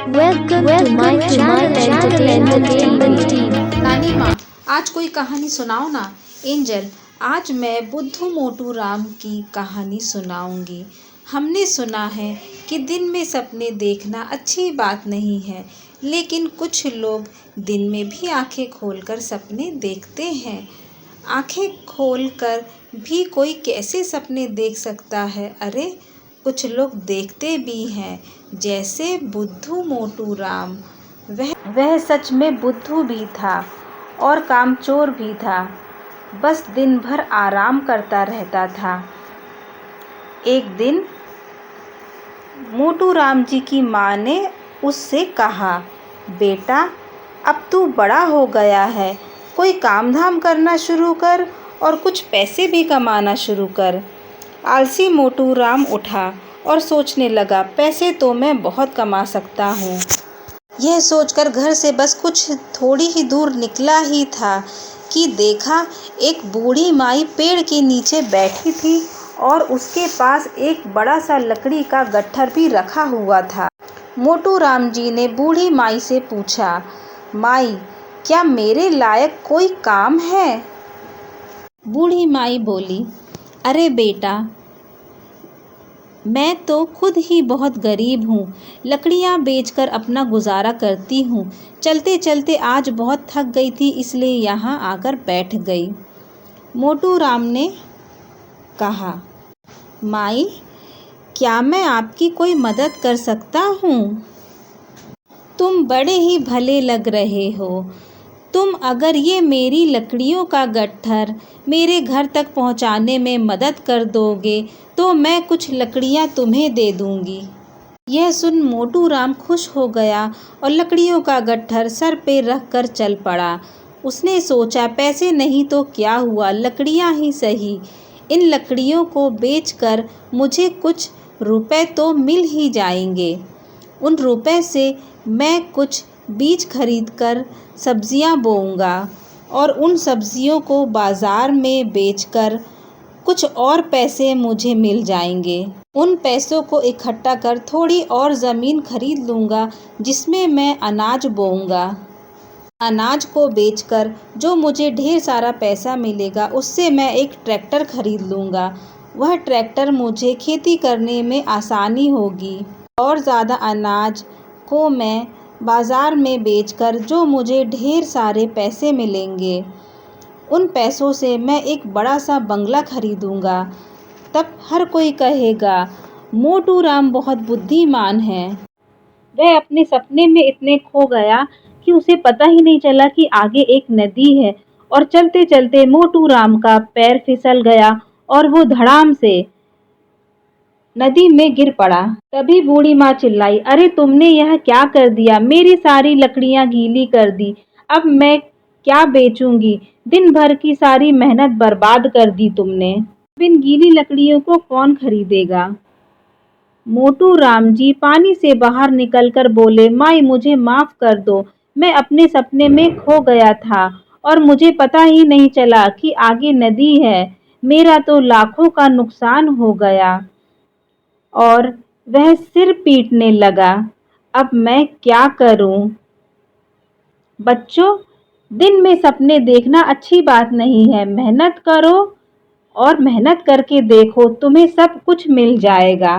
Welcome to my channel Entertainment Team. नानी माँ, आज कोई कहानी सुनाओ ना। एंजल, आज मैं बुद्धू मोटू राम की कहानी सुनाऊंगी। हमने सुना है कि दिन में सपने देखना अच्छी बात नहीं है, लेकिन कुछ लोग दिन में भी आंखें खोलकर सपने देखते हैं। आंखें खोलकर भी कोई कैसे सपने देख सकता है? अरे, कुछ लोग देखते भी हैं, जैसे बुद्धू मोटू राम। वह सच में बुद्धू भी था और कामचोर भी था, बस दिन भर आराम करता रहता था। एक दिन मोटू राम जी की माँ ने उससे कहा, बेटा, अब तू बड़ा हो गया है, कोई काम धाम करना शुरू कर और कुछ पैसे भी कमाना शुरू कर। आलसी मोटू राम उठा और सोचने लगा, पैसे तो मैं बहुत कमा सकता हूँ। यह सोचकर घर से बस कुछ थोड़ी ही दूर निकला ही था कि देखा, एक बूढ़ी माई पेड़ के नीचे बैठी थी और उसके पास एक बड़ा सा लकड़ी का गट्ठर भी रखा हुआ था। मोटू राम जी ने बूढ़ी माई से पूछा, माई, क्या मेरे लायक कोई काम है? बूढ़ी माई बोली, अरे बेटा, मैं तो खुद ही बहुत गरीब हूँ, लकड़ियाँ बेचकर अपना गुजारा करती हूँ। चलते चलते आज बहुत थक गई थी, इसलिए यहाँ आकर बैठ गई। मोटू राम ने कहा, माई, क्या मैं आपकी कोई मदद कर सकता हूँ? तुम बड़े ही भले लग रहे हो। तुम अगर ये मेरी लकड़ियों का गट्ठर मेरे घर तक पहुंचाने में मदद कर दोगे तो मैं कुछ लकड़ियां तुम्हें दे दूंगी। यह सुन मोटू राम खुश हो गया और लकड़ियों का गट्ठर सर पे रख कर चल पड़ा। उसने सोचा, पैसे नहीं तो क्या हुआ, लकड़ियां ही सही। इन लकड़ियों को बेचकर मुझे कुछ रुपए तो मिल ही जाएंगे। उन रुपए से मैं कुछ बीज खरीदकर सब्जियां बोऊंगा और उन सब्जियों को बाज़ार में बेचकर कुछ और पैसे मुझे मिल जाएंगे। उन पैसों को इकट्ठा कर थोड़ी और ज़मीन खरीद लूँगा, जिसमें मैं अनाज बोऊंगा। अनाज को बेचकर जो मुझे ढेर सारा पैसा मिलेगा, उससे मैं एक ट्रैक्टर खरीद लूँगा। वह ट्रैक्टर मुझे खेती करने में आसानी होगी और ज़्यादा अनाज को मैं बाज़ार में बेचकर जो मुझे ढेर सारे पैसे मिलेंगे, उन पैसों से मैं एक बड़ा सा बंगला खरीदूंगा। तब हर कोई कहेगा, मोटू राम बहुत बुद्धिमान है। वह अपने सपने में इतने खो गया कि उसे पता ही नहीं चला कि आगे एक नदी है और चलते चलते मोटू राम का पैर फिसल गया और वो धड़ाम से नदी में गिर पड़ा। तभी बूढ़ी माँ चिल्लाई, अरे तुमने यह क्या कर दिया? मेरी सारी लकड़ियाँ गीली कर दी। अब मैं क्या बेचूंगी? दिन भर की सारी मेहनत बर्बाद कर दी तुमने। अब इन गीली लकड़ियों को कौन खरीदेगा? मोटू राम जी पानी से बाहर निकलकर बोले, माई, मुझे माफ कर दो। मैं अपने सपने में खो गया था और मुझे पता ही नहीं चला कि आगे नदी है। मेरा तो लाखों का नुकसान हो गया। और वह सिर पीटने लगा। अब मैं क्या करूं? बच्चों, दिन में सपने देखना अच्छी बात नहीं है। मेहनत करो और मेहनत करके देखो, तुम्हें सब कुछ मिल जाएगा।